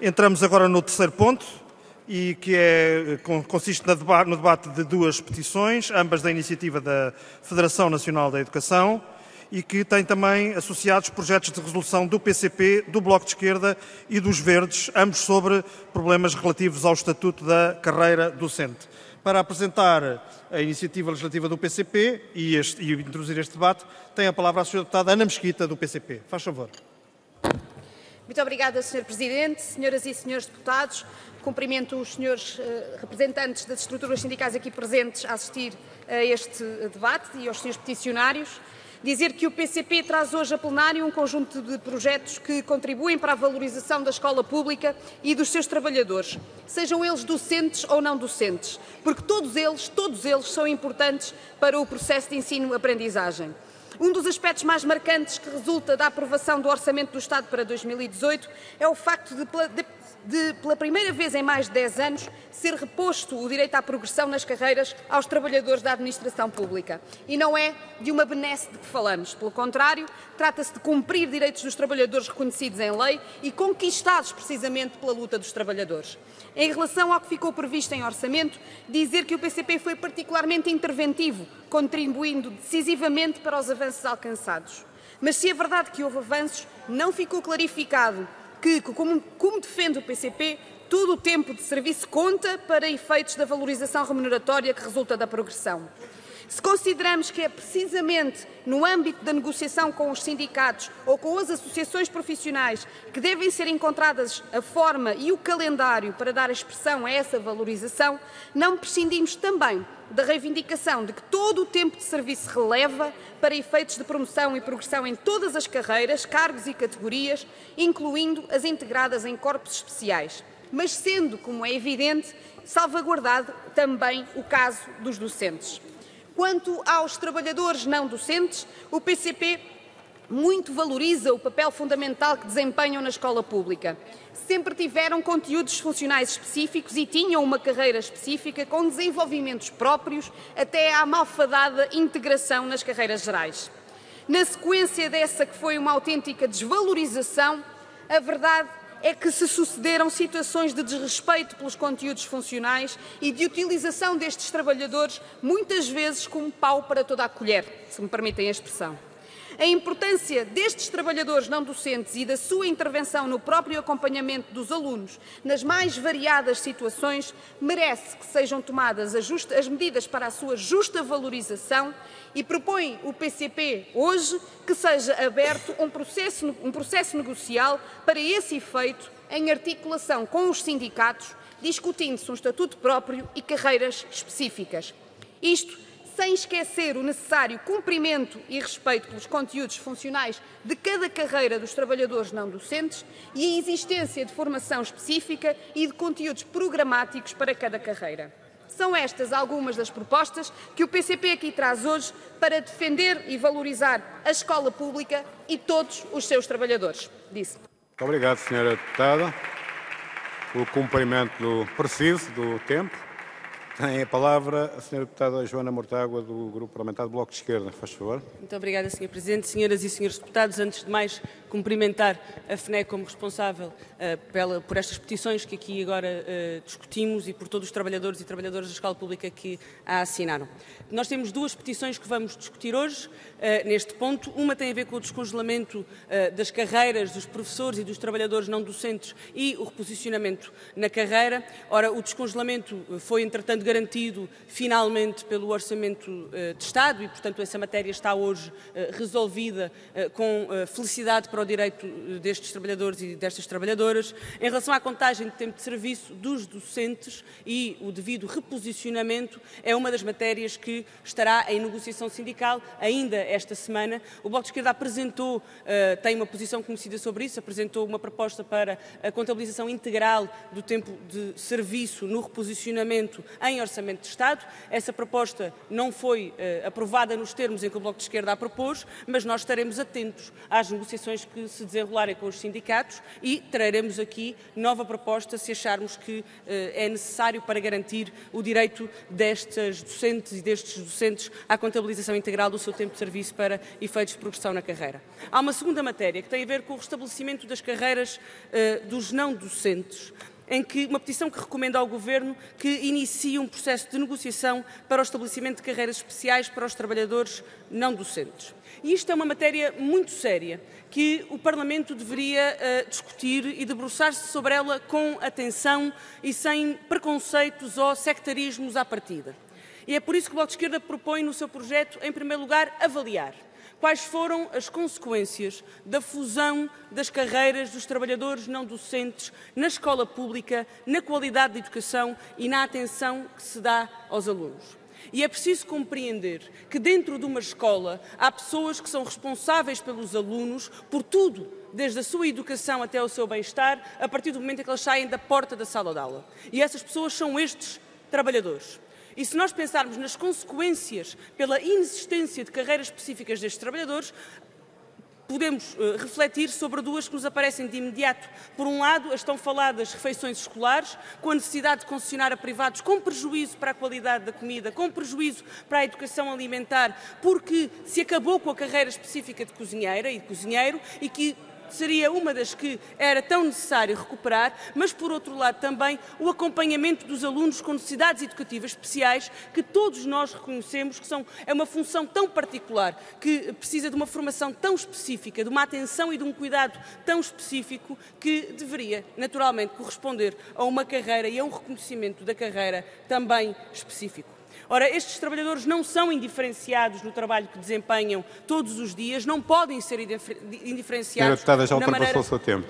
Entramos agora no terceiro ponto, e que consiste no debate de duas petições, ambas da iniciativa da Federação Nacional da Educação, e que tem também associados projetos de resolução do PCP, do Bloco de Esquerda e dos Verdes, ambos sobre problemas relativos ao estatuto da carreira docente. Para apresentar a iniciativa legislativa do PCP e introduzir este debate, tem a palavra a Sra. Deputada Ana Mesquita, do PCP. Faz favor. Muito obrigada, Sr. Presidente. Senhoras e senhores deputados, cumprimento os senhores representantes das estruturas sindicais aqui presentes a assistir a este debate e aos senhores peticionários. Dizer que o PCP traz hoje a plenário um conjunto de projetos que contribuem para a valorização da escola pública e dos seus trabalhadores, sejam eles docentes ou não docentes, porque todos eles são importantes para o processo de ensino-aprendizagem. Um dos aspectos mais marcantes que resulta da aprovação do Orçamento do Estado para 2018 é o facto de, pela primeira vez em mais de 10 anos, ser reposto o direito à progressão nas carreiras aos trabalhadores da administração pública. E não é de uma benesse de que falamos. Pelo contrário, trata-se de cumprir direitos dos trabalhadores reconhecidos em lei e conquistados precisamente pela luta dos trabalhadores. Em relação ao que ficou previsto em orçamento, dizer que o PCP foi particularmente interventivo, contribuindo decisivamente para os avanços alcançados. Mas se é verdade que houve avanços, não ficou clarificado que, como defende o PCP, todo o tempo de serviço conta para efeitos da valorização remuneratória que resulta da progressão. Se consideramos que é precisamente no âmbito da negociação com os sindicatos ou com as associações profissionais que devem ser encontradas a forma e o calendário para dar expressão a essa valorização, não prescindimos também da reivindicação de que todo o tempo de serviço releva para efeitos de promoção e progressão em todas as carreiras, cargos e categorias, incluindo as integradas em corpos especiais, mas sendo, como é evidente, salvaguardado também o caso dos docentes. Quanto aos trabalhadores não docentes, o PCP muito valoriza o papel fundamental que desempenham na escola pública. Sempre tiveram conteúdos funcionais específicos e tinham uma carreira específica com desenvolvimentos próprios até à malfadada integração nas carreiras gerais. Na sequência dessa que foi uma autêntica desvalorização, a verdade é que se sucederam situações de desrespeito pelos conteúdos funcionais e de utilização destes trabalhadores, muitas vezes como pau para toda a colher, se me permitem a expressão. A importância destes trabalhadores não docentes e da sua intervenção no próprio acompanhamento dos alunos nas mais variadas situações merece que sejam tomadas as medidas para a sua justa valorização e propõe o PCP hoje que seja aberto um processo negocial para esse efeito em articulação com os sindicatos, discutindo-se um estatuto próprio e carreiras específicas. Isto sem esquecer o necessário cumprimento e respeito pelos conteúdos funcionais de cada carreira dos trabalhadores não docentes e a existência de formação específica e de conteúdos programáticos para cada carreira. São estas algumas das propostas que o PCP aqui traz hoje para defender e valorizar a escola pública e todos os seus trabalhadores. Disse. Muito obrigado, Sra. Deputada, pelo cumprimento preciso do tempo. Tem a palavra a Sra. Deputada Joana Mortágua, do Grupo Parlamentar do Bloco de Esquerda. Faz favor. Muito obrigada, Sr. Presidente. Senhoras e senhores deputados, antes de mais cumprimentar a FNE como responsável por estas petições que aqui agora discutimos e por todos os trabalhadores e trabalhadoras da escola pública que a assinaram. Nós temos duas petições que vamos discutir hoje neste ponto. Uma tem a ver com o descongelamento das carreiras dos professores e dos trabalhadores não docentes e o reposicionamento na carreira. Ora, o descongelamento foi, entretanto, garantido finalmente pelo Orçamento de Estado e, portanto, essa matéria está hoje resolvida com felicidade para o direito destes trabalhadores e destas trabalhadoras. Em relação à contagem de tempo de serviço dos docentes e o devido reposicionamento, é uma das matérias que estará em negociação sindical ainda esta semana. O Bloco de Esquerda apresentou, tem uma posição conhecida sobre isso, apresentou uma proposta para a contabilização integral do tempo de serviço no reposicionamento em em Orçamento de Estado. Essa proposta não foi aprovada nos termos em que o Bloco de Esquerda a propôs, mas nós estaremos atentos às negociações que se desenrolarem com os sindicatos e traremos aqui nova proposta se acharmos que é necessário para garantir o direito destas docentes e destes docentes à contabilização integral do seu tempo de serviço para efeitos de progressão na carreira. Há uma segunda matéria que tem a ver com o restabelecimento das carreiras dos não docentes, em que uma petição que recomenda ao Governo que inicie um processo de negociação para o estabelecimento de carreiras especiais para os trabalhadores não docentes. E isto é uma matéria muito séria, que o Parlamento deveria discutir e debruçar-se sobre ela com atenção e sem preconceitos ou sectarismos à partida. E é por isso que o Bloco de Esquerda propõe no seu projeto, em primeiro lugar, avaliar quais foram as consequências da fusão das carreiras dos trabalhadores não docentes na escola pública, na qualidade da educação e na atenção que se dá aos alunos. E é preciso compreender que dentro de uma escola há pessoas que são responsáveis pelos alunos por tudo, desde a sua educação até ao seu bem-estar, a partir do momento em que eles saem da porta da sala de aula. E essas pessoas são estes trabalhadores. E se nós pensarmos nas consequências pela inexistência de carreiras específicas destes trabalhadores, podemos refletir sobre duas que nos aparecem de imediato. Por um lado, as tão faladas refeições escolares, com a necessidade de concessionar a privados, com prejuízo para a qualidade da comida, com prejuízo para a educação alimentar, porque se acabou com a carreira específica de cozinheira e de cozinheiro e que seria uma das que era tão necessário recuperar, mas, por outro lado, também o acompanhamento dos alunos com necessidades educativas especiais, que todos nós reconhecemos que é uma função tão particular, que precisa de uma formação tão específica, de uma atenção e de um cuidado tão específico, que deveria, naturalmente, corresponder a uma carreira e a um reconhecimento da carreira também específico. Ora, estes trabalhadores não são indiferenciados no trabalho que desempenham todos os dias, não podem ser indiferenciados na maneira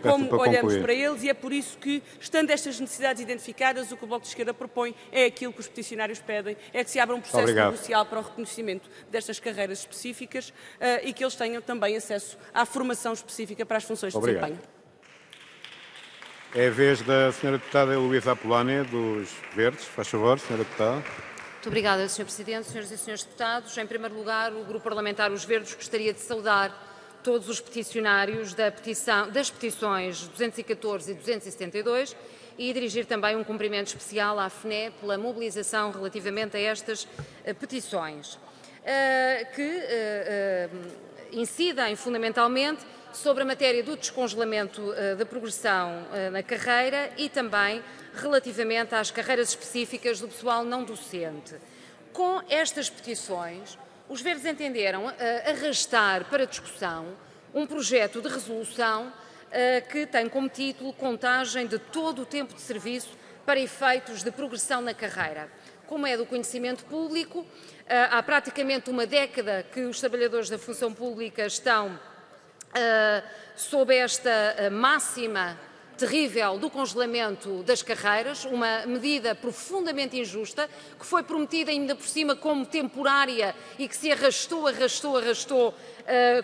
como olhamos para eles, e é por isso que, estando estas necessidades identificadas, o que o Bloco de Esquerda propõe é aquilo que os peticionários pedem, é que se abra um processo negocial para o reconhecimento destas carreiras específicas e que eles tenham também acesso à formação específica para as funções de desempenho. É a vez da Sra. Deputada Luísa Apolónia, dos Verdes. Faz favor, Sra. Deputada. Muito obrigada, Sr. Presidente, Sras. e Srs. Deputados. Em primeiro lugar, o Grupo Parlamentar Os Verdes gostaria de saudar todos os peticionários das petições 214 e 272 e dirigir também um cumprimento especial à FNE pela mobilização relativamente a estas petições, que incidem fundamentalmente sobre a matéria do descongelamento da progressão na carreira e também relativamente às carreiras específicas do pessoal não docente. Com estas petições, os Verdes entenderam arrastar para discussão um projeto de resolução que tem como título Contagem de todo o tempo de serviço para efeitos de progressão na carreira. Como é do conhecimento público, há praticamente uma década que os trabalhadores da função pública estão sob esta máxima terrível do congelamento das carreiras, uma medida profundamente injusta, que foi prometida ainda por cima como temporária e que se arrastou,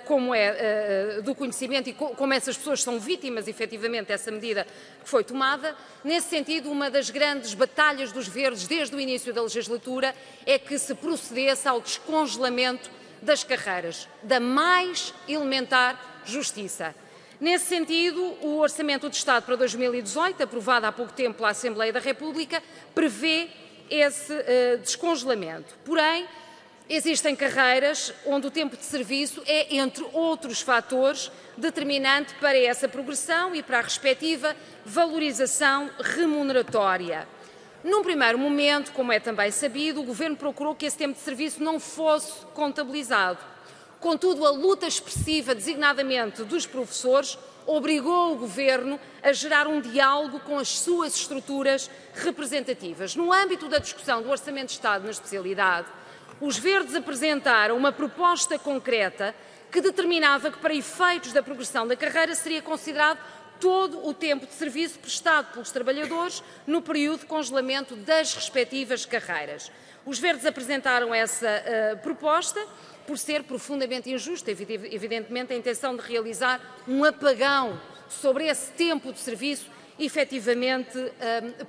como é do conhecimento e como essas pessoas são vítimas, efetivamente, dessa medida que foi tomada. Nesse sentido, uma das grandes batalhas dos Verdes desde o início da legislatura é que se procedesse ao descongelamento das carreiras, da mais elementar justiça. Nesse sentido, o Orçamento de Estado para 2018, aprovado há pouco tempo pela Assembleia da República, prevê esse descongelamento. Porém, existem carreiras onde o tempo de serviço é, entre outros fatores, determinante para essa progressão e para a respectiva valorização remuneratória. Num primeiro momento, como é também sabido, o Governo procurou que esse tempo de serviço não fosse contabilizado. Contudo, a luta expressiva, designadamente dos professores, obrigou o Governo a gerar um diálogo com as suas estruturas representativas. No âmbito da discussão do Orçamento de Estado na especialidade, os Verdes apresentaram uma proposta concreta que determinava que, para efeitos da progressão da carreira, seria considerado todo o tempo de serviço prestado pelos trabalhadores no período de congelamento das respectivas carreiras. Os Verdes apresentaram essa proposta por ser profundamente injusta, evidentemente a intenção de realizar um apagão sobre esse tempo de serviço efetivamente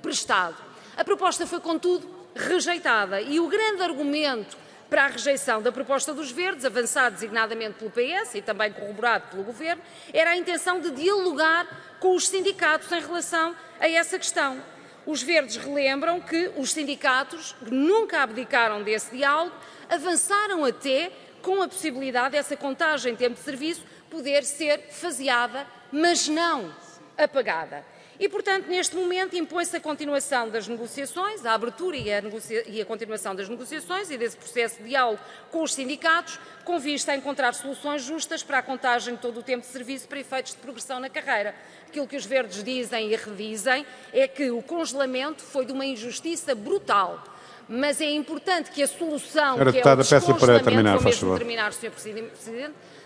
prestado. A proposta foi, contudo, rejeitada. E o grande argumento para a rejeição da proposta dos Verdes, avançado designadamente pelo PS e também corroborado pelo Governo, era a intenção de dialogar com os sindicatos em relação a essa questão. Os Verdes relembram que os sindicatos nunca abdicaram desse diálogo, avançaram até com a possibilidade dessa contagem em tempo de serviço poder ser faseada, mas não apagada. E, portanto, neste momento impõe-se a continuação das negociações, a abertura e a continuação das negociações e desse processo de diálogo com os sindicatos, com vista a encontrar soluções justas para a contagem de todo o tempo de serviço para efeitos de progressão na carreira. Aquilo que os Verdes dizem e redizem é que o congelamento foi de uma injustiça brutal. Mas é importante que a solução, que é o descongelamento, vou mesmo terminar, Sr. Presidente,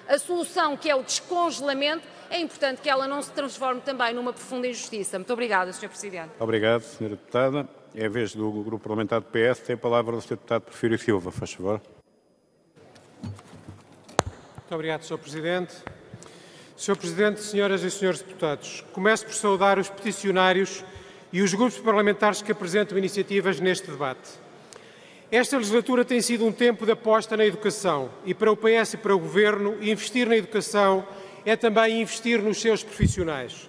a solução que é o descongelamento, é importante que ela não se transforme também numa profunda injustiça. Muito obrigada, Sr. Presidente. Obrigado, Sra. Deputada. É a vez do Grupo Parlamentar do PS. Tem a palavra o Sr. Deputado Porfírio Silva. Faz favor. Muito obrigado, Sr. Presidente. Sr. Presidente, senhoras e senhores deputados, começo por saudar os peticionários e os grupos parlamentares que apresentam iniciativas neste debate. Esta legislatura tem sido um tempo de aposta na educação e para o PS e para o Governo, investir na educação é também investir nos seus profissionais.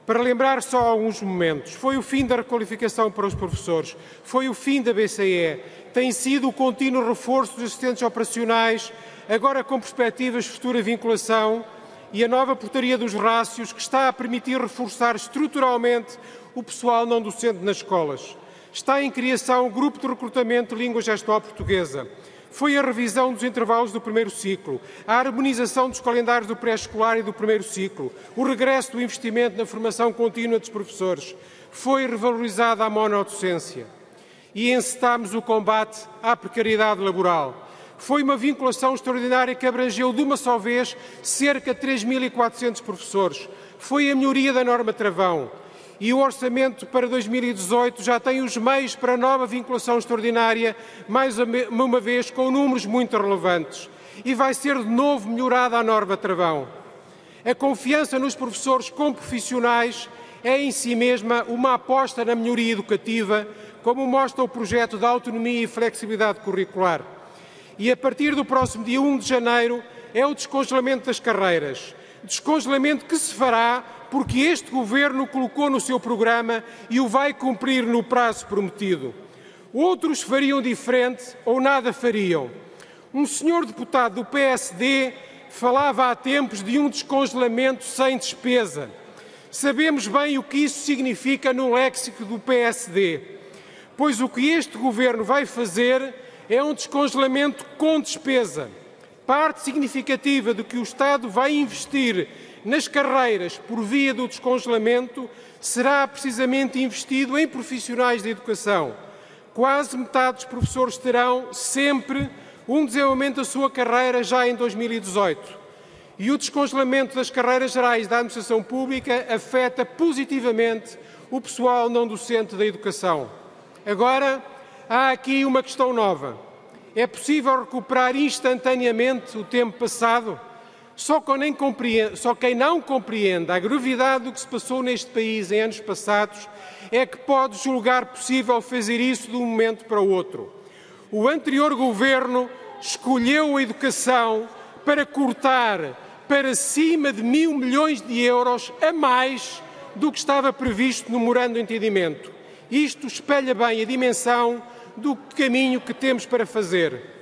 Para lembrar só alguns momentos, foi o fim da requalificação para os professores, foi o fim da BCE, tem sido o contínuo reforço dos assistentes operacionais, agora com perspectivas de futura vinculação, e a nova portaria dos rácios que está a permitir reforçar estruturalmente o pessoal não docente nas escolas. Está em criação o Grupo de Recrutamento de Língua Gestual Portuguesa. Foi a revisão dos intervalos do primeiro ciclo, a harmonização dos calendários do pré-escolar e do primeiro ciclo, o regresso do investimento na formação contínua dos professores. Foi revalorizada a monodocência. E encetámos o combate à precariedade laboral. Foi uma vinculação extraordinária que abrangeu de uma só vez cerca de 3.400 professores. Foi a melhoria da norma travão. E o orçamento para 2018 já tem os meios para a nova vinculação extraordinária, mais uma vez com números muito relevantes. E vai ser de novo melhorada a norma travão. A confiança nos professores como profissionais é em si mesma uma aposta na melhoria educativa, como mostra o projeto de autonomia e flexibilidade curricular. E a partir do próximo dia 1 de janeiro é o descongelamento das carreiras. Descongelamento que se fará porque este Governo o colocou no seu programa e o vai cumprir no prazo prometido. Outros fariam diferente ou nada fariam. Um senhor deputado do PSD falava há tempos de um descongelamento sem despesa. Sabemos bem o que isso significa no léxico do PSD, pois o que este Governo vai fazer é um descongelamento com despesa. Parte significativa do que o Estado vai investir nas carreiras por via do descongelamento será precisamente investido em profissionais da educação. Quase metade dos professores terão sempre um desenvolvimento da sua carreira já em 2018. E o descongelamento das carreiras gerais da administração pública afeta positivamente o pessoal não docente da educação. Agora, há aqui uma questão nova. É possível recuperar instantaneamente o tempo passado? Só quem não compreende a gravidade do que se passou neste país em anos passados é que pode julgar possível fazer isso de um momento para o outro. O anterior Governo escolheu a educação para cortar para cima de 1.000 milhões de euros a mais do que estava previsto no memorando de entendimento. Isto espelha bem a dimensão do caminho que temos para fazer.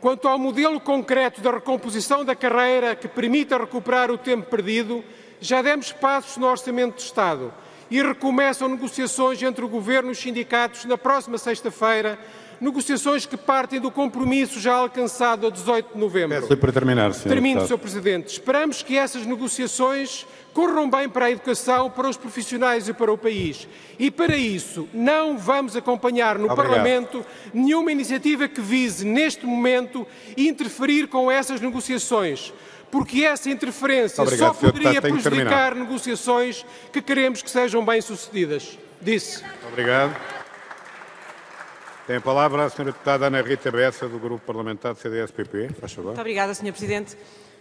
Quanto ao modelo concreto da recomposição da carreira que permita recuperar o tempo perdido, já demos passos no Orçamento de Estado e recomeçam negociações entre o Governo e os sindicatos na próxima sexta-feira, negociações que partem do compromisso já alcançado a 18 de novembro. Peço para terminar, Sr. Termino, Sr. Presidente. Esperamos que essas negociações corram bem para a educação, para os profissionais e para o país. E para isso não vamos acompanhar no Parlamento nenhuma iniciativa que vise, neste momento, interferir com essas negociações, porque essa interferência só poderia prejudicar negociações que queremos que sejam bem-sucedidas. Disse. Obrigado. Tem a palavra a Sra. Deputada Ana Rita Bessa, do Grupo Parlamentar do CDS-PP. Faz favor. Muito obrigada, Sr. Presidente.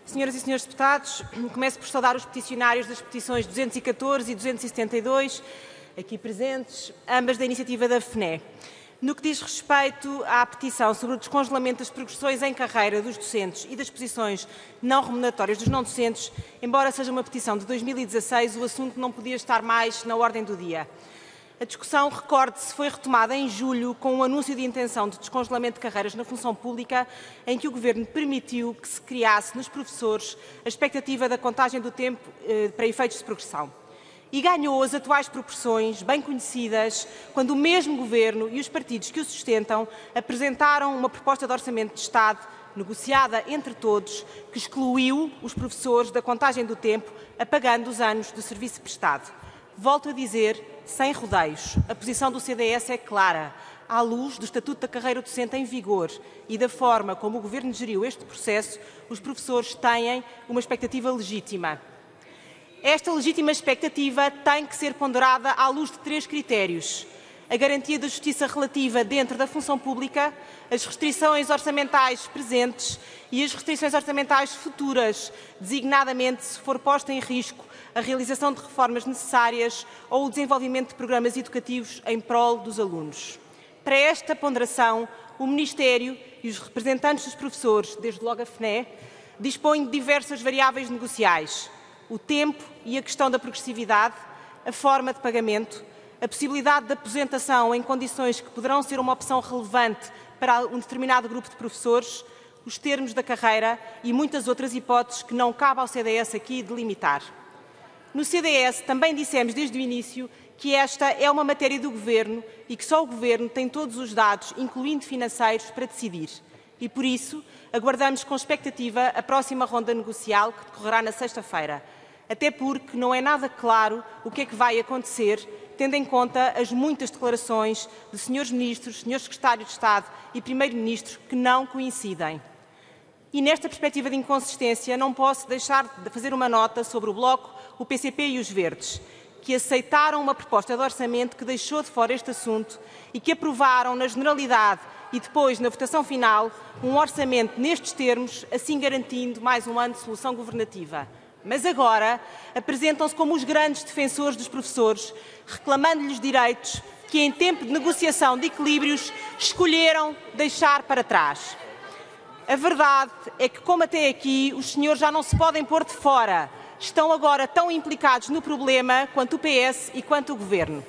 Senhoras e senhores deputados, começo por saudar os peticionários das petições 214 e 272, aqui presentes, ambas da iniciativa da FNE. No que diz respeito à petição sobre o descongelamento das progressões em carreira dos docentes e das posições não remuneratórias dos não docentes, embora seja uma petição de 2016, o assunto não podia estar mais na ordem do dia. A discussão, recorde-se, foi retomada em julho com um anúncio de intenção de descongelamento de carreiras na função pública, em que o Governo permitiu que se criasse nos professores a expectativa da contagem do tempo para efeitos de progressão. E ganhou as atuais proporções, bem conhecidas, quando o mesmo Governo e os partidos que o sustentam apresentaram uma proposta de orçamento de Estado, negociada entre todos, que excluiu os professores da contagem do tempo, apagando os anos de serviço prestado. Volto a dizer, sem rodeios, a posição do CDS é clara. À luz do Estatuto da Carreira Docente em vigor e da forma como o Governo geriu este processo, os professores têm uma expectativa legítima. Esta legítima expectativa tem que ser ponderada à luz de 3 critérios: a garantia da justiça relativa dentro da função pública, as restrições orçamentais presentes e as restrições orçamentais futuras, designadamente se for posta em risco a realização de reformas necessárias ou o desenvolvimento de programas educativos em prol dos alunos. Para esta ponderação, o Ministério e os representantes dos professores, desde logo a FNE, dispõem de diversas variáveis negociais: o tempo e a questão da progressividade, a forma de pagamento, a possibilidade de aposentação em condições que poderão ser uma opção relevante para um determinado grupo de professores, os termos da carreira e muitas outras hipóteses que não cabe ao CDS aqui delimitar. No CDS também dissemos desde o início que esta é uma matéria do Governo e que só o Governo tem todos os dados, incluindo financeiros, para decidir. E, por isso, aguardamos com expectativa a próxima ronda negocial, que decorrerá na sexta-feira. Até porque não é nada claro o que é que vai acontecer, tendo em conta as muitas declarações de senhores ministros, senhores secretários de Estado e primeiro-ministro que não coincidem. E nesta perspectiva de inconsistência não posso deixar de fazer uma nota sobre o Bloco, o PCP e os Verdes, que aceitaram uma proposta de orçamento que deixou de fora este assunto e que aprovaram na generalidade e depois, na votação final, um orçamento nestes termos, assim garantindo mais um ano de solução governativa. Mas agora apresentam-se como os grandes defensores dos professores, reclamando-lhes direitos que, em tempo de negociação de equilíbrios, escolheram deixar para trás. A verdade é que, como até aqui, os senhores já não se podem pôr de fora. Estão agora tão implicados no problema quanto o PS e quanto o Governo.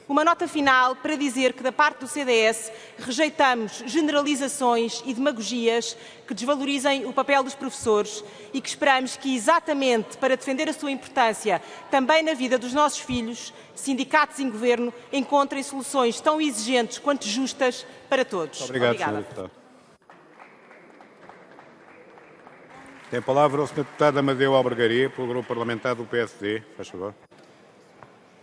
Uma nota final para dizer que, da parte do CDS, rejeitamos generalizações e demagogias que desvalorizem o papel dos professores e que esperamos que, exatamente para defender a sua importância também na vida dos nossos filhos, sindicatos e Governo encontrem soluções tão exigentes quanto justas para todos. Obrigado, Sr. Deputado. Tem a palavra o Sr. Deputado Amadeu Albergaria, pelo Grupo Parlamentar do PSD. Faz favor.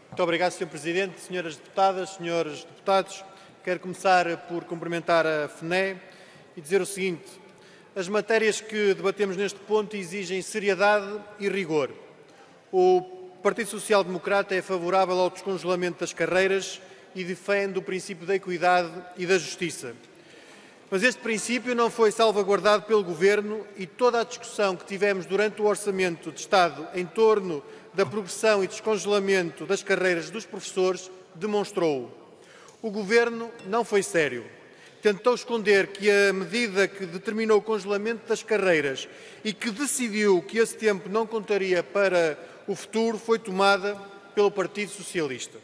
Muito obrigado, Sr. Presidente, senhoras deputadas, senhores deputados. Quero começar por cumprimentar a FNE e dizer o seguinte: as matérias que debatemos neste ponto exigem seriedade e rigor. O Partido Social Democrata é favorável ao descongelamento das carreiras e defende o princípio da equidade e da justiça. Mas este princípio não foi salvaguardado pelo Governo e toda a discussão que tivemos durante o Orçamento de Estado em torno da progressão e descongelamento das carreiras dos professores demonstrou-o. O Governo não foi sério. Tentou esconder que a medida que determinou o congelamento das carreiras e que decidiu que esse tempo não contaria para o futuro foi tomada pelo Partido Socialista.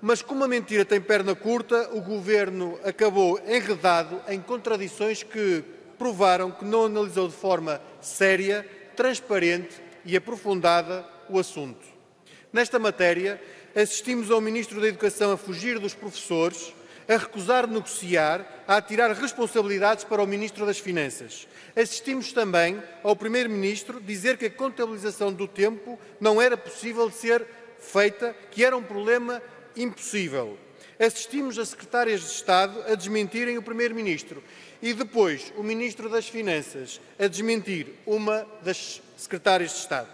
Mas como a mentira tem perna curta, o Governo acabou enredado em contradições que provaram que não analisou de forma séria, transparente e aprofundada o assunto. Nesta matéria, assistimos ao Ministro da Educação a fugir dos professores, a recusar negociar, a atirar responsabilidades para o Ministro das Finanças. Assistimos também ao Primeiro-Ministro dizer que a contabilização do tempo não era possível de ser feita, que era um problema impossível. Assistimos a secretárias de Estado a desmentirem o Primeiro-Ministro e depois o Ministro das Finanças a desmentir uma das secretárias de Estado.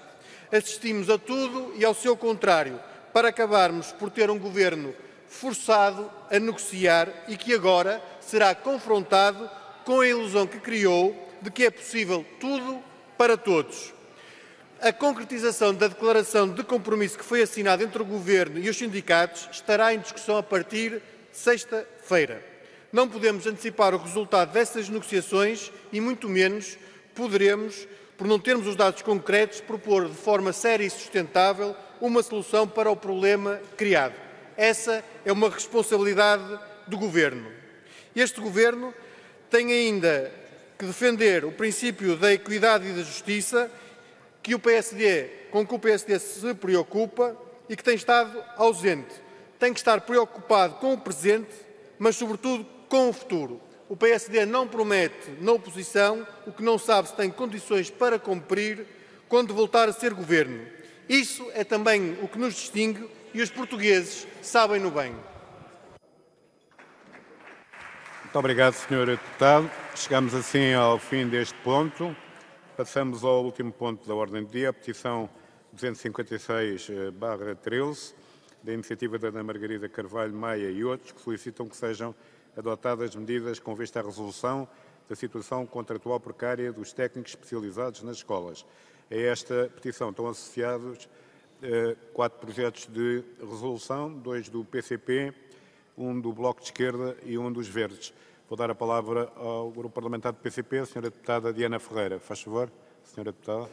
Assistimos a tudo e ao seu contrário, para acabarmos por ter um Governo forçado a negociar e que agora será confrontado com a ilusão que criou de que é possível tudo para todos. A concretização da declaração de compromisso que foi assinada entre o Governo e os sindicatos estará em discussão a partir sexta-feira. Não podemos antecipar o resultado dessas negociações e, muito menos, poderemos, por não termos os dados concretos, propor de forma séria e sustentável uma solução para o problema criado. Essa é uma responsabilidade do Governo. Este Governo tem ainda que defender o princípio da equidade e da justiça com que o PSD se preocupa e que tem estado ausente. Tem que estar preocupado com o presente, mas sobretudo com o futuro. O PSD não promete na oposição o que não sabe se tem condições para cumprir quando voltar a ser Governo. Isso é também o que nos distingue e os portugueses sabem-no bem. Muito obrigado, Sr. Deputado. Chegamos assim ao fim deste ponto. Passamos ao último ponto da ordem do dia, a petição 256/13, da iniciativa da Ana Margarida Carvalho Maia e outros, que solicitam que sejam adotadas medidas com vista à resolução da situação contratual precária dos técnicos especializados nas escolas. A esta petição estão associados 4 projetos de resolução, 2 do PCP, 1 do Bloco de Esquerda e 1 dos Verdes. Vou dar a palavra ao Grupo Parlamentar do PCP, a Sra. Deputada Diana Ferreira. Faz favor, Sra. Deputada.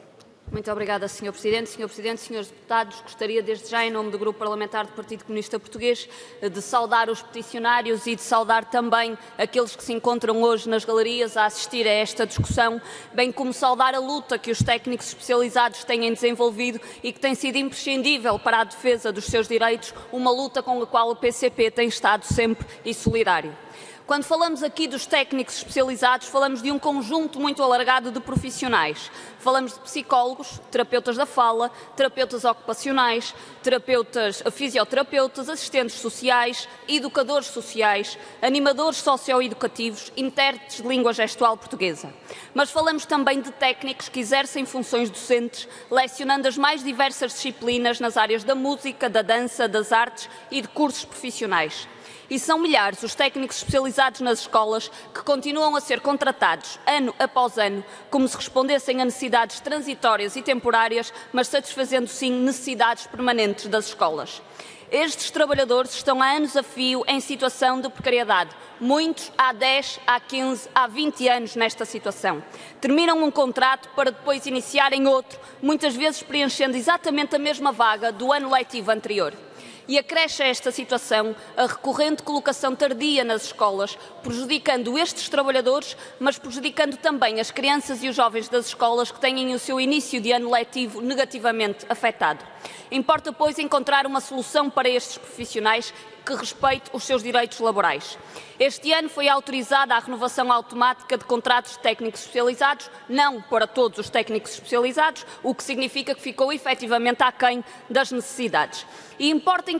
Muito obrigada, Sr. Presidente. Sr. Presidente, Srs. Deputados, gostaria desde já, em nome do Grupo Parlamentar do Partido Comunista Português, de saudar os peticionários e de saudar também aqueles que se encontram hoje nas galerias a assistir a esta discussão, bem como saudar a luta que os técnicos especializados têm desenvolvido e que tem sido imprescindível para a defesa dos seus direitos, uma luta com a qual o PCP tem estado sempre e solidário. Quando falamos aqui dos técnicos especializados, falamos de um conjunto muito alargado de profissionais. Falamos de psicólogos, terapeutas da fala, terapeutas ocupacionais, fisioterapeutas, assistentes sociais, educadores sociais, animadores socioeducativos, intérpretes de língua gestual portuguesa. Mas falamos também de técnicos que exercem funções docentes, lecionando as mais diversas disciplinas nas áreas da música, da dança, das artes e de cursos profissionais. E são milhares os técnicos especializados nas escolas que continuam a ser contratados ano após ano, como se respondessem a necessidades transitórias e temporárias, mas satisfazendo sim necessidades permanentes das escolas. Estes trabalhadores estão há anos a fio em situação de precariedade. Muitos há 10, há 15, há 20 anos nesta situação. Terminam um contrato para depois iniciarem outro, muitas vezes preenchendo exatamente a mesma vaga do ano letivo anterior. E acresce a esta situação a recorrente colocação tardia nas escolas, prejudicando estes trabalhadores, mas prejudicando também as crianças e os jovens das escolas que têm o seu início de ano letivo negativamente afetado. Importa, pois, encontrar uma solução para estes profissionais que respeite os seus direitos laborais. Este ano foi autorizada a renovação automática de contratos de técnicos especializados, não para todos os técnicos especializados, o que significa que ficou efetivamente aquém das necessidades. E importa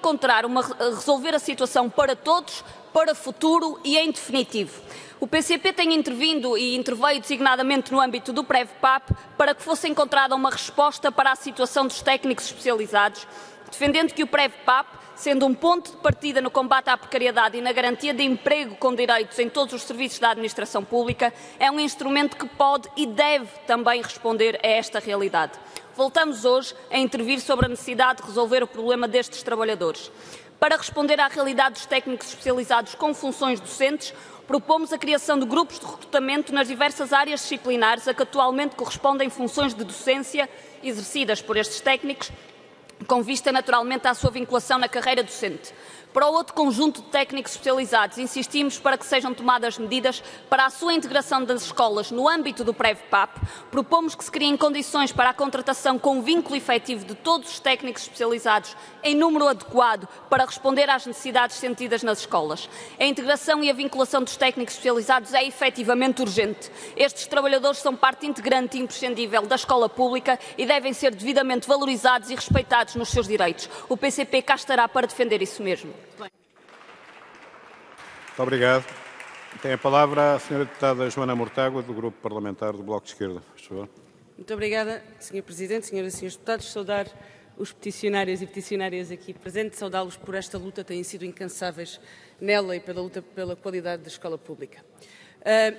resolver a situação para todos, para o futuro e em definitivo. O PCP tem intervindo e interveio designadamente no âmbito do PREV-PAP para que fosse encontrada uma resposta para a situação dos técnicos especializados, defendendo que o PREV-PAP, sendo um ponto de partida no combate à precariedade e na garantia de emprego com direitos em todos os serviços da administração pública, é um instrumento que pode e deve também responder a esta realidade. Voltamos hoje a intervir sobre a necessidade de resolver o problema destes trabalhadores. Para responder à realidade dos técnicos especializados com funções docentes, propomos a criação de grupos de recrutamento nas diversas áreas disciplinares a que atualmente correspondem funções de docência exercidas por estes técnicos, com vista naturalmente à sua vinculação na carreira docente. Para o outro conjunto de técnicos especializados, insistimos para que sejam tomadas medidas para a sua integração das escolas no âmbito do PREV-PAP. Propomos que se criem condições para a contratação com vínculo efetivo de todos os técnicos especializados em número adequado para responder às necessidades sentidas nas escolas. A integração e a vinculação dos técnicos especializados é efetivamente urgente. Estes trabalhadores são parte integrante e imprescindível da escola pública e devem ser devidamente valorizados e respeitados nos seus direitos. O PCP cá estará para defender isso mesmo. Muito obrigado. Tem a palavra a Sra. Deputada Joana Mortágua, do Grupo Parlamentar do Bloco de Esquerda. Por favor. Muito obrigada, Sr. Presidente, Senhoras e Senhores Deputados. Saudar os peticionários e peticionárias aqui presentes, saudá-los por esta luta, têm sido incansáveis nela e pela luta pela qualidade da escola pública.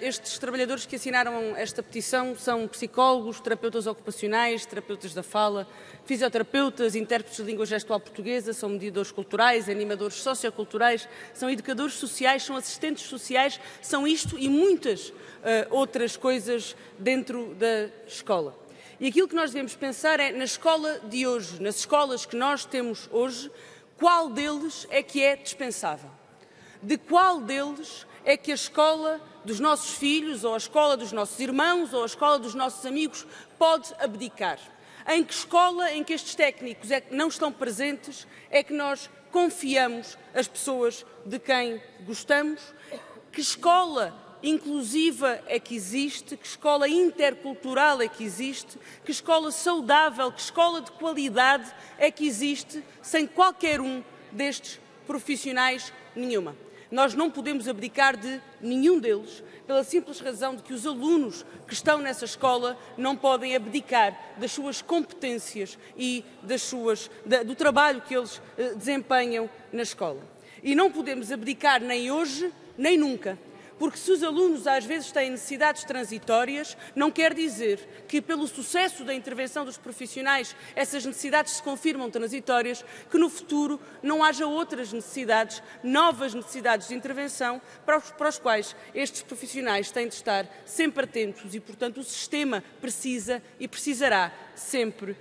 Estes trabalhadores que assinaram esta petição são psicólogos, terapeutas ocupacionais, terapeutas da fala, fisioterapeutas, intérpretes de língua gestual portuguesa, são mediadores culturais, animadores socioculturais, são educadores sociais, são assistentes sociais, são isto e muitas outras coisas dentro da escola. E aquilo que nós devemos pensar é, na escola de hoje, nas escolas que nós temos hoje, qual deles é que é dispensável? De qual deles é que a escola dos nossos filhos, ou a escola dos nossos irmãos, ou a escola dos nossos amigos pode abdicar? Em que escola em que estes técnicos não estão presentes é que nós confiamos as pessoas de quem gostamos? Que escola inclusiva é que existe? Que escola intercultural é que existe? Que escola saudável, que escola de qualidade é que existe sem qualquer um destes profissionais nenhuma? Nós não podemos abdicar de nenhum deles, pela simples razão de que os alunos que estão nessa escola não podem abdicar das suas competências e do trabalho que eles desempenham na escola. E não podemos abdicar nem hoje, nem nunca. Porque se os alunos às vezes têm necessidades transitórias, não quer dizer que pelo sucesso da intervenção dos profissionais essas necessidades se confirmam transitórias, que no futuro não haja outras necessidades, novas necessidades de intervenção para os quais estes profissionais têm de estar sempre atentos e, portanto, o sistema precisa e precisará sempre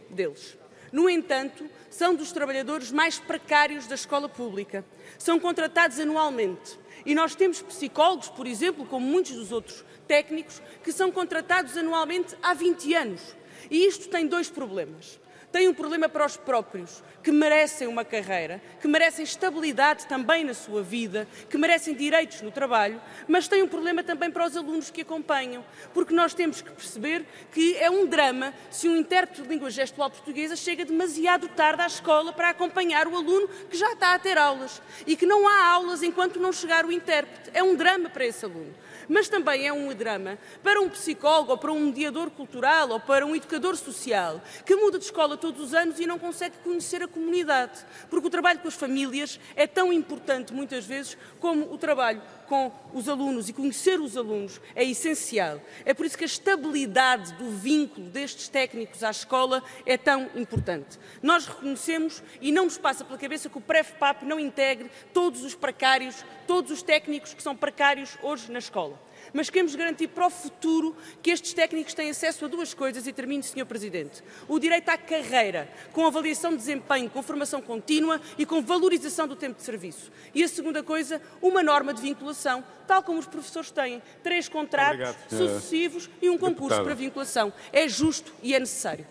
deles. No entanto, são dos trabalhadores mais precários da escola pública. São contratados anualmente. E nós temos psicólogos, por exemplo, como muitos dos outros técnicos, que são contratados anualmente há 20 anos. E isto tem dois problemas. Tem um problema para os próprios, que merecem uma carreira, que merecem estabilidade também na sua vida, que merecem direitos no trabalho, mas tem um problema também para os alunos que acompanham, porque nós temos que perceber que é um drama se um intérprete de língua gestual portuguesa chega demasiado tarde à escola para acompanhar o aluno que já está a ter aulas e que não há aulas enquanto não chegar o intérprete. É um drama para esse aluno. Mas também é um drama para um psicólogo, ou para um mediador cultural, ou para um educador social, que muda de escola todos os anos e não consegue conhecer a comunidade. Porque o trabalho com as famílias é tão importante, muitas vezes, como o trabalho com os alunos. E conhecer os alunos é essencial. É por isso que a estabilidade do vínculo destes técnicos à escola é tão importante. Nós reconhecemos, e não nos passa pela cabeça, que o PREF-PAP não integre todos os precários, todos os técnicos que são precários hoje na escola. Mas queremos garantir para o futuro que estes técnicos têm acesso a duas coisas, e termino, Sr. Presidente. O direito à carreira, com avaliação de desempenho, com formação contínua e com valorização do tempo de serviço. E a segunda coisa, uma norma de vinculação, tal como os professores têm. 3 contratos sucessivos e um concurso para vinculação. É justo e é necessário.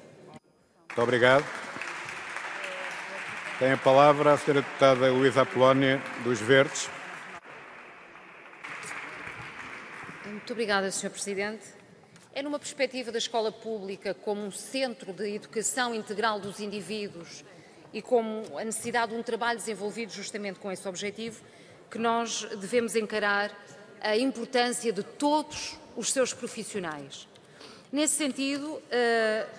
Muito obrigado. Tem a palavra a Sra. Deputada Luísa Apolónia, dos Verdes. Muito obrigada, Sr. Presidente. É numa perspectiva da escola pública como um centro de educação integral dos indivíduos e como a necessidade de um trabalho desenvolvido justamente com esse objetivo que nós devemos encarar a importância de todos os seus profissionais. Nesse sentido,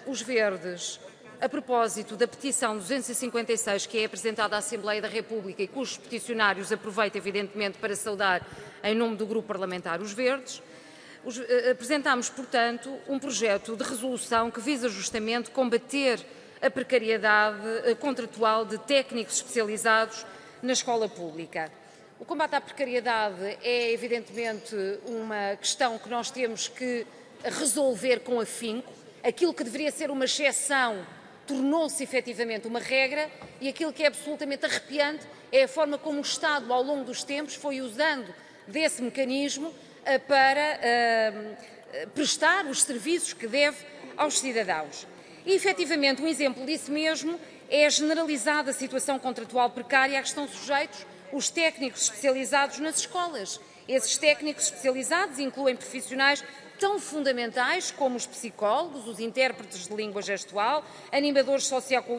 os Verdes, a propósito da petição 256 que é apresentada à Assembleia da República e cujos peticionários aproveito evidentemente para saudar em nome do Grupo Parlamentar os Verdes, apresentámos, portanto, um projeto de resolução que visa justamente combater a precariedade contratual de técnicos especializados na escola pública. O combate à precariedade é, evidentemente, uma questão que nós temos que resolver com afinco. Aquilo que deveria ser uma exceção tornou-se efetivamente uma regra e aquilo que é absolutamente arrepiante é a forma como o Estado, ao longo dos tempos, foi usando desse mecanismo para prestar os serviços que deve aos cidadãos. E, efetivamente, um exemplo disso mesmo é a generalizada situação contratual precária a que estão sujeitos os técnicos especializados nas escolas. Esses técnicos especializados incluem profissionais tão fundamentais como os psicólogos, os intérpretes de língua gestual, animadores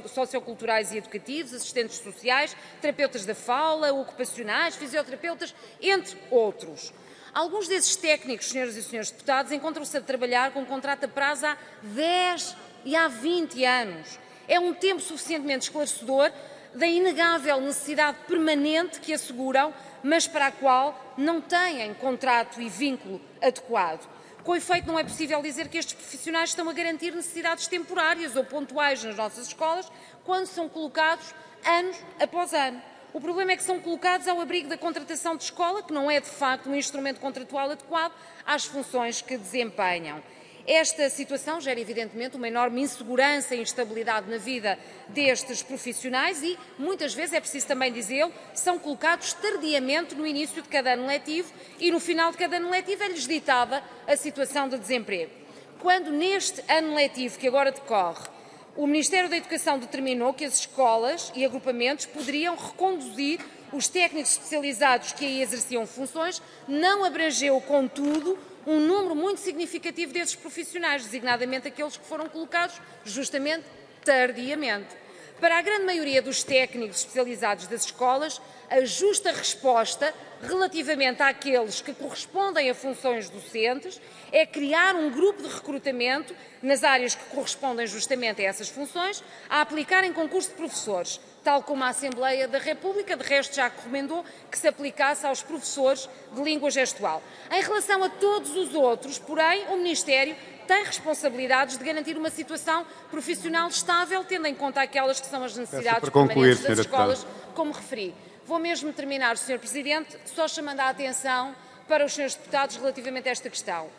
socioculturais e educativos, assistentes sociais, terapeutas da fala, ocupacionais, fisioterapeutas, entre outros. Alguns desses técnicos, senhoras e senhores deputados, encontram-se a trabalhar com um contrato a prazo há 10 e há 20 anos. É um tempo suficientemente esclarecedor da inegável necessidade permanente que asseguram, mas para a qual não têm contrato e vínculo adequado. Com efeito, não é possível dizer que estes profissionais estão a garantir necessidades temporárias ou pontuais nas nossas escolas, quando são colocados ano após ano. O problema é que são colocados ao abrigo da contratação de escola, que não é de facto um instrumento contratual adequado às funções que desempenham. Esta situação gera, evidentemente, uma enorme insegurança e instabilidade na vida destes profissionais e, muitas vezes, é preciso também dizê-lo, são colocados tardiamente no início de cada ano letivo e, no final de cada ano letivo, é-lhes ditada a situação de desemprego. Quando, neste ano letivo que agora decorre, o Ministério da Educação determinou que as escolas e agrupamentos poderiam reconduzir os técnicos especializados que aí exerciam funções, não abrangeu, contudo, um número muito significativo desses profissionais, designadamente aqueles que foram colocados justamente tardiamente. Para a grande maioria dos técnicos especializados das escolas, a justa resposta relativamente àqueles que correspondem a funções docentes é criar um grupo de recrutamento nas áreas que correspondem justamente a essas funções, a aplicar em concurso de professores, tal como a Assembleia da República, de resto já recomendou que se aplicasse aos professores de língua gestual. Em relação a todos os outros, porém, o Ministério tem responsabilidades de garantir uma situação profissional estável, tendo em conta aquelas que são as necessidades permanentes das escolas, como referi. Vou mesmo terminar, Sr. Presidente, só chamando a atenção para os Srs. Deputados relativamente a esta questão.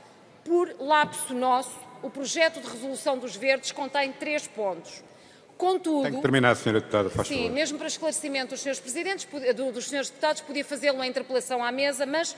Por lapso nosso, o projeto de resolução dos Verdes contém 3 pontos. Contudo, tem que terminar, Sra. Deputada, faz favor. Sim, mesmo para esclarecimento dos Srs. Deputados, podia fazê-lo em interpelação à mesa, mas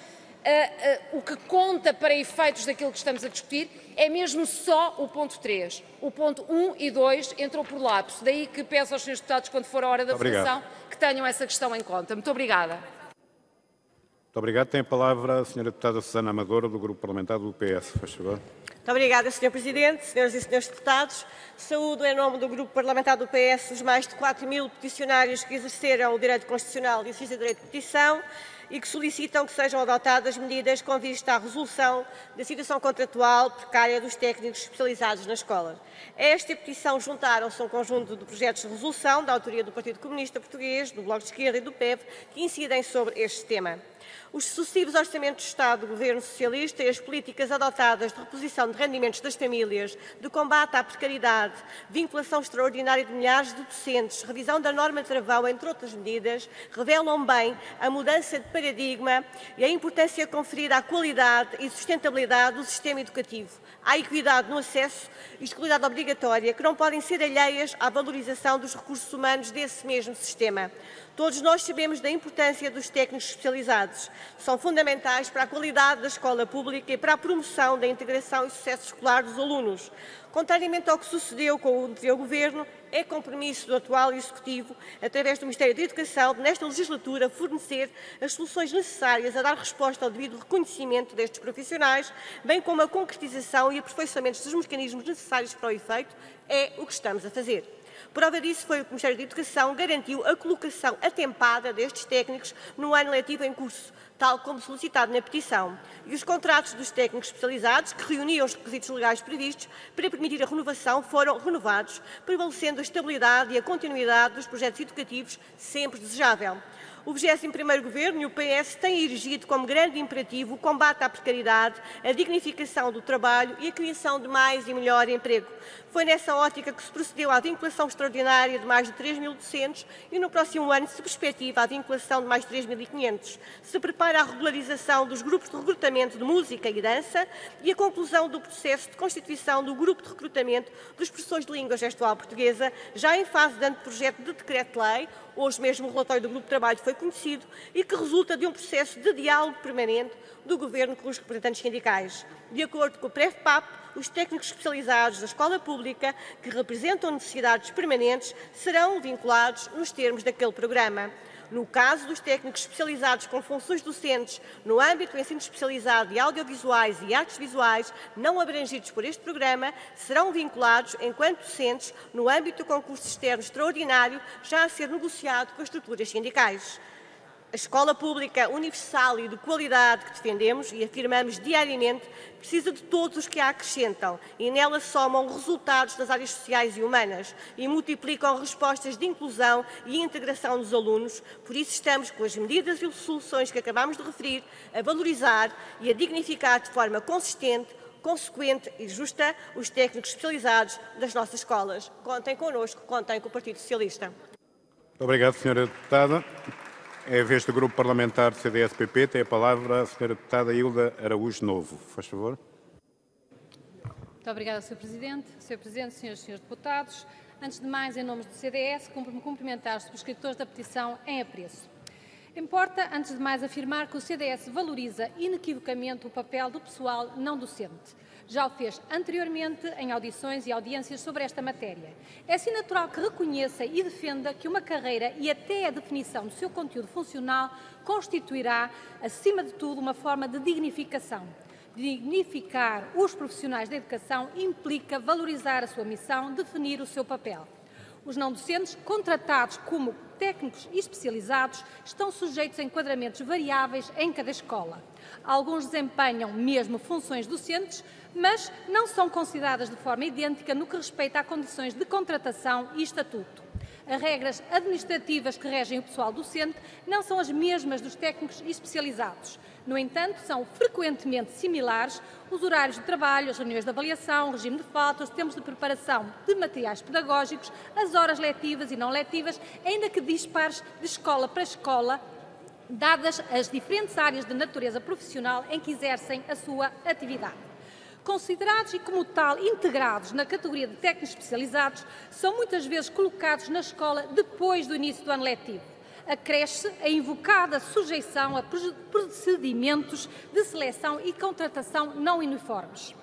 o que conta para efeitos daquilo que estamos a discutir é mesmo só o ponto 3. O ponto 1 e 2 entrou por lapso. Daí que peço aos Srs. Deputados, quando for a hora da votação, que tenham essa questão em conta. Muito obrigada. Muito obrigado. Tem a palavra a Sra. Deputada Susana Amadora, do Grupo Parlamentar do PS. Faz favor. Muito obrigada, Sr. Presidente, Senhoras e Senhores Deputados. Saúdo, em nome do Grupo Parlamentar do PS, os mais de 4.000 peticionários que exerceram o direito constitucional de exercício do direito de petição e que solicitam que sejam adotadas medidas com vista à resolução da situação contratual precária dos técnicos especializados na escola. A esta petição juntaram-se um conjunto de projetos de resolução da autoria do Partido Comunista Português, do Bloco de Esquerda e do PEV, que incidem sobre este tema. Os sucessivos orçamentos de Estado do Governo Socialista e as políticas adotadas de reposição de rendimentos das famílias, de combate à precariedade, vinculação extraordinária de milhares de docentes, revisão da norma de travão, entre outras medidas, revelam bem a mudança de paradigma e a importância conferida à qualidade e sustentabilidade do sistema educativo, à equidade no acesso e escolaridade obrigatória, que não podem ser alheias à valorização dos recursos humanos desse mesmo sistema. Todos nós sabemos da importância dos técnicos especializados. São fundamentais para a qualidade da escola pública e para a promoção da integração e sucesso escolar dos alunos. Contrariamente ao que sucedeu com o anterior Governo, é compromisso do atual Executivo, através do Ministério da Educação, de, nesta legislatura, fornecer as soluções necessárias a dar resposta ao devido reconhecimento destes profissionais, bem como a concretização e aperfeiçoamento dos mecanismos necessários para o efeito. É o que estamos a fazer. Prova disso foi o que o Ministério da Educação garantiu a colocação atempada destes técnicos no ano letivo em curso, tal como solicitado na petição. E os contratos dos técnicos especializados, que reuniam os requisitos legais previstos para permitir a renovação, foram renovados, prevalecendo a estabilidade e a continuidade dos projetos educativos, sempre desejável. O 21º Governo e o PS têm erigido como grande imperativo o combate à precariedade, a dignificação do trabalho e a criação de mais e melhor emprego. Foi nessa ótica que se procedeu à vinculação extraordinária de mais de 3.000 docentes e no próximo ano se perspectiva a vinculação de mais de 3.500. Se prepara a regularização dos grupos de recrutamento de música e dança e a conclusão do processo de constituição do grupo de recrutamento dos professores de língua gestual portuguesa, já em fase de anteprojeto de decreto-lei. Hoje mesmo o relatório do Grupo de Trabalho foi conhecido e que resulta de um processo de diálogo permanente do Governo com os representantes sindicais. De acordo com o PREF-PAP, os técnicos especializados da escola pública que representam necessidades permanentes serão vinculados nos termos daquele programa. No caso dos técnicos especializados com funções docentes no âmbito do ensino especializado de audiovisuais e artes visuais não abrangidos por este programa, serão vinculados enquanto docentes no âmbito do concurso externo extraordinário já a ser negociado com as estruturas sindicais. A escola pública universal e de qualidade que defendemos e afirmamos diariamente precisa de todos os que a acrescentam e nela somam resultados das áreas sociais e humanas e multiplicam respostas de inclusão e integração dos alunos. Por isso estamos, com as medidas e soluções que acabamos de referir, a valorizar e a dignificar de forma consistente, consequente e justa os técnicos especializados das nossas escolas. Contem connosco, contem com o Partido Socialista. Muito obrigado, Sra. Deputada. É a vez do Grupo Parlamentar do CDS-PP. Tem a palavra a Sra. Deputada Hilda Araújo Novo. Faz favor. Muito obrigada, Sr. Presidente. Sr. Presidente, Sras. e Srs. Deputados, antes de mais, em nome do CDS, cumpre-me cumprimentar os subscritores da petição em apreço. Importa, antes de mais, afirmar que o CDS valoriza inequivocamente o papel do pessoal não docente. Já o fez anteriormente em audições e audiências sobre esta matéria. É assim natural que reconheça e defenda que uma carreira e até a definição do seu conteúdo funcional constituirá, acima de tudo, uma forma de dignificação. Dignificar os profissionais da educação implica valorizar a sua missão, definir o seu papel. Os não docentes, contratados como técnicos especializados, estão sujeitos a enquadramentos variáveis em cada escola. Alguns desempenham mesmo funções docentes, mas não são consideradas de forma idêntica no que respeita a condições de contratação e estatuto. As regras administrativas que regem o pessoal docente não são as mesmas dos técnicos especializados. No entanto, são frequentemente similares os horários de trabalho, as reuniões de avaliação, o regime de faltas, os tempos de preparação de materiais pedagógicos, as horas letivas e não letivas, ainda que dispares de escola para escola, dadas as diferentes áreas de natureza profissional em que exercem a sua atividade. Considerados e, como tal, integrados na categoria de técnicos especializados, são muitas vezes colocados na escola depois do início do ano letivo. Acresce a invocada sujeição a procedimentos de seleção e contratação não uniformes.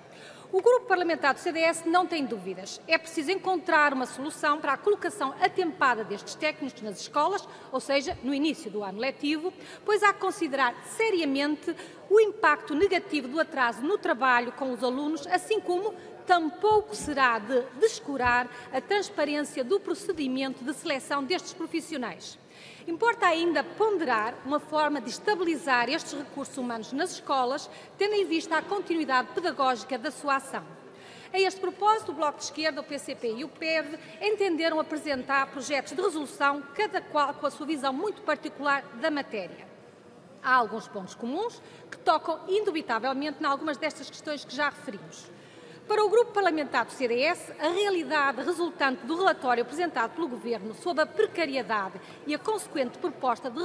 O Grupo Parlamentar do CDS não tem dúvidas. É preciso encontrar uma solução para a colocação atempada destes técnicos nas escolas, ou seja, no início do ano letivo, pois há que considerar seriamente o impacto negativo do atraso no trabalho com os alunos, assim como tampouco será de descurar a transparência do procedimento de seleção destes profissionais. Importa ainda ponderar uma forma de estabilizar estes recursos humanos nas escolas, tendo em vista a continuidade pedagógica da sua ação. A este propósito, o Bloco de Esquerda, o PCP e o PEV entenderam apresentar projetos de resolução, cada qual com a sua visão muito particular da matéria. Há alguns pontos comuns que tocam indubitavelmente em algumas destas questões que já referimos. Para o Grupo Parlamentar do CDS, a realidade resultante do relatório apresentado pelo Governo sobre a precariedade e a consequente proposta de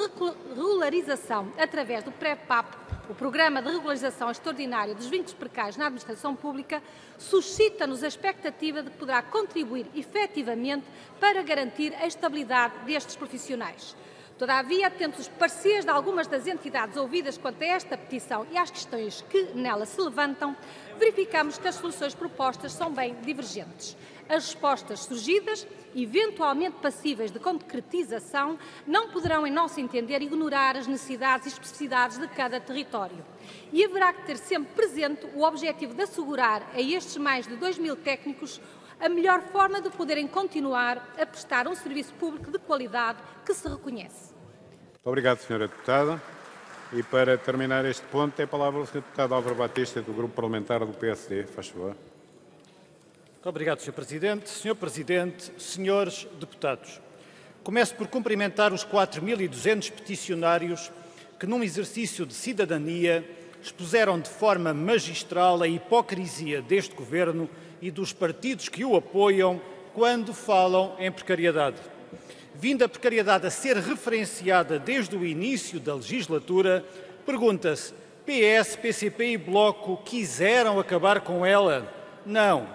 regularização através do PREPAP, o Programa de Regularização Extraordinária dos Vínculos Precários na Administração Pública, suscita-nos a expectativa de que poderá contribuir efetivamente para garantir a estabilidade destes profissionais. Todavia, atentos os pareceres de algumas das entidades ouvidas quanto a esta petição e às questões que nela se levantam, verificamos que as soluções propostas são bem divergentes. As respostas surgidas, eventualmente passíveis de concretização, não poderão, em nosso entender, ignorar as necessidades e especificidades de cada território. E haverá que ter sempre presente o objetivo de assegurar a estes mais de 2.000 técnicos a melhor forma de poderem continuar a prestar um serviço público de qualidade que se reconhece. Muito obrigado, Sra. Deputada. E para terminar este ponto, tem a palavra o Sr. Deputado Álvaro Batista, do Grupo Parlamentar do PSD. Faz favor. Muito obrigado, Sr. Presidente. Sr. Presidente, senhores deputados, começo por cumprimentar os 4.200 peticionários que, num exercício de cidadania, expuseram de forma magistral a hipocrisia deste Governo e dos partidos que o apoiam quando falam em precariedade. Vindo a precariedade a ser referenciada desde o início da legislatura, pergunta-se: PS, PCP e Bloco quiseram acabar com ela? Não.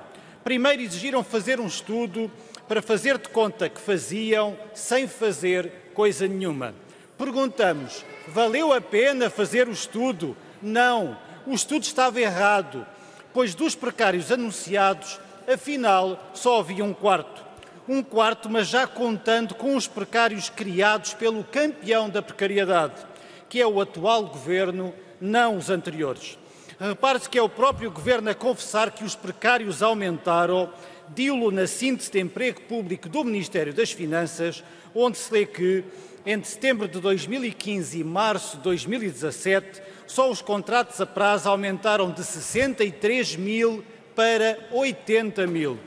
Primeiro exigiram fazer um estudo para fazer de conta que faziam sem fazer coisa nenhuma. Perguntamos: valeu a pena fazer o estudo? Não. O estudo estava errado, pois dos precários anunciados, afinal, só havia um quarto. Um quarto, mas já contando com os precários criados pelo campeão da precariedade, que é o atual Governo, não os anteriores. Repare-se que é o próprio Governo a confessar que os precários aumentaram, dilo na síntese de emprego público do Ministério das Finanças, onde se lê que, entre setembro de 2015 e março de 2017, só os contratos a prazo aumentaram de 63 mil para 80 mil.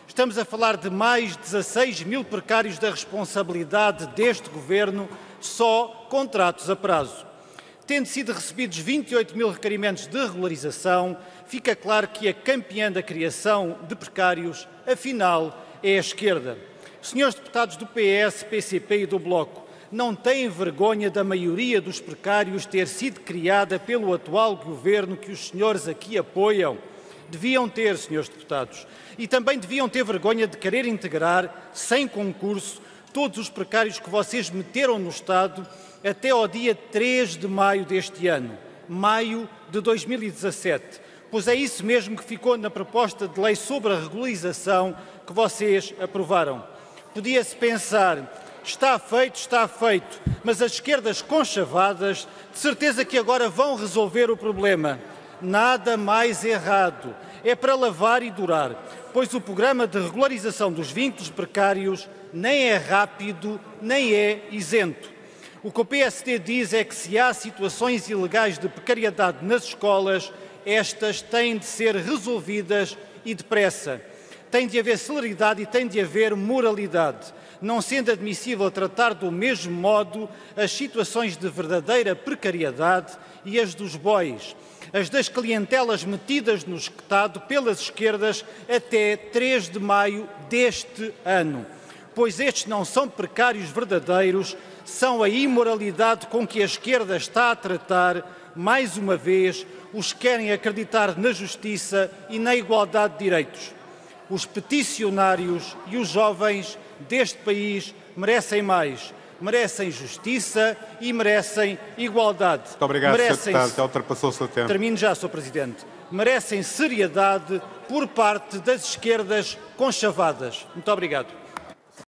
Estamos a falar de mais de 16 mil precários da responsabilidade deste Governo, só contratos a prazo. Tendo sido recebidos 28 mil requerimentos de regularização, fica claro que a campeã da criação de precários, afinal, é a esquerda. Senhores deputados do PS, PCP e do Bloco, não têm vergonha da maioria dos precários ter sido criada pelo atual Governo que os senhores aqui apoiam? Deviam ter, senhores deputados. E também deviam ter vergonha de querer integrar, sem concurso, todos os precários que vocês meteram no Estado até ao dia 3 de maio deste ano, maio de 2017, pois é isso mesmo que ficou na proposta de lei sobre a regularização que vocês aprovaram. Podia-se pensar, está feito, mas as esquerdas conchavadas de certeza que agora vão resolver o problema. Nada mais errado. É para lavar e durar, pois o programa de regularização dos vínculos precários nem é rápido, nem é isento. O que o PSD diz é que se há situações ilegais de precariedade nas escolas, estas têm de ser resolvidas e depressa. Tem de haver celeridade e tem de haver moralidade, não sendo admissível tratar do mesmo modo as situações de verdadeira precariedade e as dos bois, as das clientelas metidas no Estado pelas esquerdas até 3 de maio deste ano. Pois estes não são precários verdadeiros, são a imoralidade com que a esquerda está a tratar, mais uma vez, os que querem acreditar na justiça e na igualdade de direitos. Os peticionários e os jovens deste país merecem mais. Merecem justiça e merecem igualdade. Muito obrigado, Sr. Deputado. Já ultrapassou o seu tempo. Termino já, Sr. Presidente. Merecem seriedade por parte das esquerdas conchavadas. Muito obrigado.